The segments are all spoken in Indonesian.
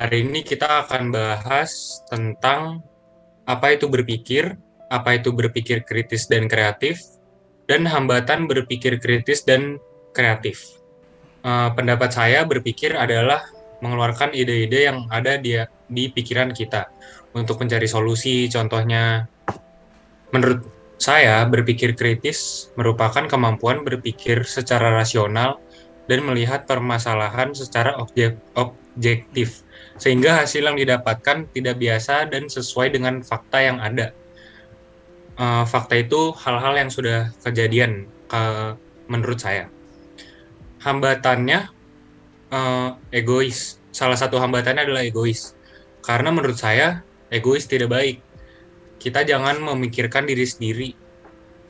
Hari ini kita akan bahas tentang apa itu berpikir kritis dan kreatif, dan hambatan berpikir kritis dan kreatif. Pendapat saya berpikir adalah mengeluarkan ide-ide yang ada di pikiran kita untuk mencari solusi. Contohnya, menurut saya, berpikir kritis merupakan kemampuan berpikir secara rasional dan melihat permasalahan secara objektif, sehingga hasil yang didapatkan tidak biasa dan sesuai dengan fakta yang ada. Fakta itu hal-hal yang sudah kejadian, menurut saya. Hambatannya egois. Salah satu hambatannya adalah egois. Karena menurut saya, egois tidak baik. Kita jangan memikirkan diri sendiri.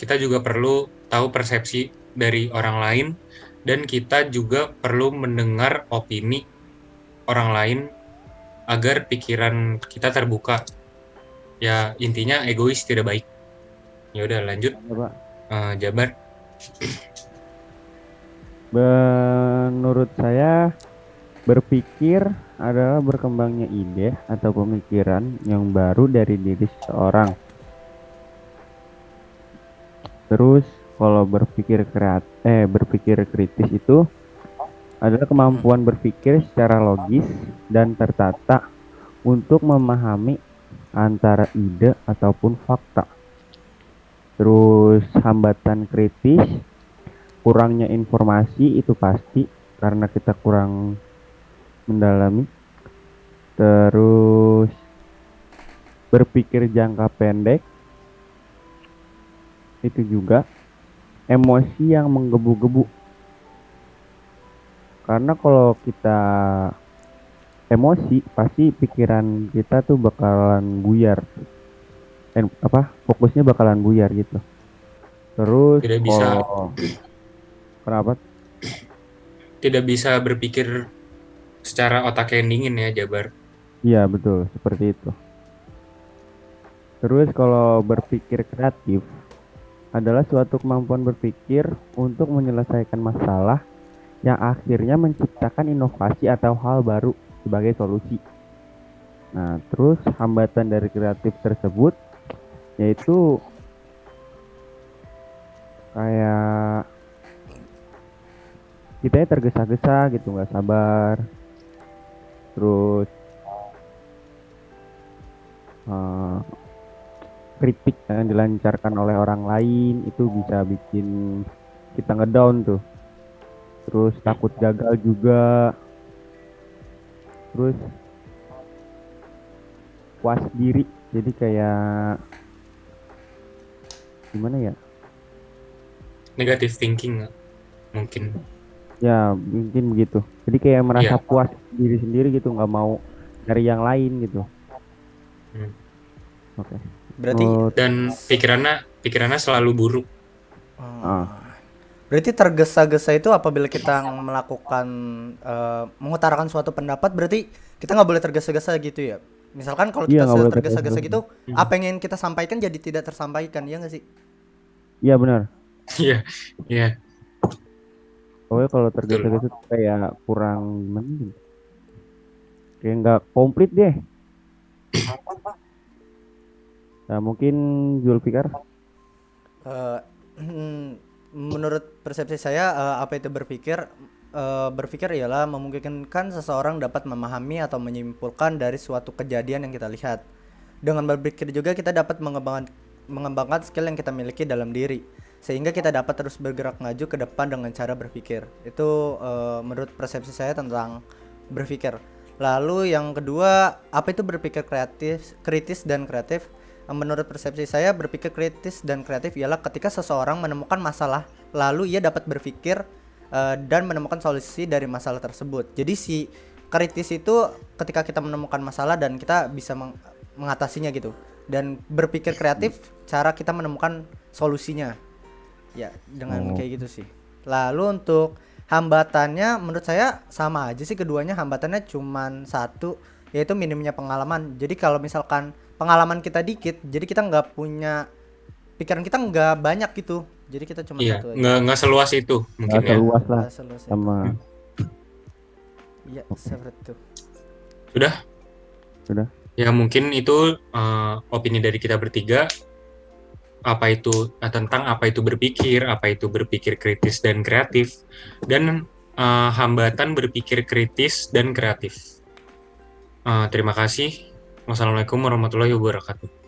Kita juga perlu tahu persepsi dari orang lain, dan kita juga perlu mendengar opini orang lain agar pikiran kita terbuka. Ya, intinya egois tidak baik. Ya udah, lanjut. Ada, Pak. Jabar. Menurut saya, berpikir adalah berkembangnya ide atau pemikiran yang baru dari diri seseorang. Terus, kalau berpikir kritis itu adalah kemampuan berpikir secara logis dan tertata untuk memahami antara ide ataupun fakta. Terus, hambatan kritis, kurangnya informasi itu pasti karena kita kurang mendalami. Terus berpikir jangka pendek itu juga emosi yang menggebu-gebu. Karena kalau kita emosi pasti pikiran kita tuh bakalan buyar. Fokusnya bakalan buyar gitu. Terus Tidak bisa kalau kenapa? tidak bisa berpikir secara otak yang dingin ya, Jabar. Iya betul seperti itu. Terus kalau berpikir kreatif adalah suatu kemampuan berpikir untuk menyelesaikan masalah yang akhirnya menciptakan inovasi atau hal baru sebagai solusi. Nah, terus hambatan dari kreatif tersebut yaitu kayak kita tergesa-gesa gitu, nggak sabar. Terus eh, kritik yang dilancarkan oleh orang lain itu bisa bikin kita ngedown tuh. Terus takut gagal juga. Terus puas diri. Jadi kayak gimana ya? Negative thinking mungkin. Ya mungkin begitu. Jadi kayak merasa Iya. puas diri sendiri gitu, nggak mau dari yang lain gitu. Hmm. Oke. Berarti Oh, Dan pikirannya selalu buruk. ah, berarti tergesa-gesa itu apabila kita melakukan mengutarakan suatu pendapat, berarti kita nggak boleh tergesa-gesa gitu ya. Misalkan kalau iya kita nggak boleh tergesa-gesa tergesa-gesa. gitu, apa yang ingin kita sampaikan jadi tidak tersampaikan, ya nggak sih? Iya benar. Iya, iya, Pokoknya kalau betul. tergesa-gesa tuh kayak kurang gimana gitu. Kayak nggak komplit deh. Nah mungkin Zulfikar. Eh, menurut persepsi saya, apa itu berpikir? Berpikir ialah memungkinkan seseorang dapat memahami atau menyimpulkan dari suatu kejadian yang kita lihat. Dengan berpikir juga kita dapat mengembangkan skill yang kita miliki dalam diri, sehingga kita dapat terus bergerak maju ke depan dengan cara berpikir. Itu menurut persepsi saya tentang berpikir. Lalu yang kedua, apa itu berpikir kritis dan kreatif? Menurut persepsi saya, berpikir kritis dan kreatif ialah ketika seseorang menemukan masalah, lalu ia dapat berpikir dan menemukan solusi dari masalah tersebut. Jadi si kritis itu ketika kita menemukan masalah dan kita bisa mengatasinya gitu. Dan berpikir kreatif cara kita menemukan solusinya. Ya, dengan Oh, kayak gitu sih. Lalu untuk hambatannya menurut saya sama aja sih keduanya, hambatannya cuman satu, yaitu minimnya pengalaman. Jadi kalau misalkan pengalaman kita dikit, jadi kita nggak punya pikiran, kita nggak banyak gitu. Jadi kita cuma Iya, satu aja. nggak seluas itu mungkin nggak ya. seluas lah Nggak selesai itu. sama. Hmm. Iya, Oke. seperti itu. Sudah? Sudah. Ya mungkin itu opini dari kita bertiga. Tentang apa itu berpikir kritis dan kreatif, dan hambatan berpikir kritis dan kreatif. Terima kasih. Wassalamualaikum warahmatullahi wabarakatuh.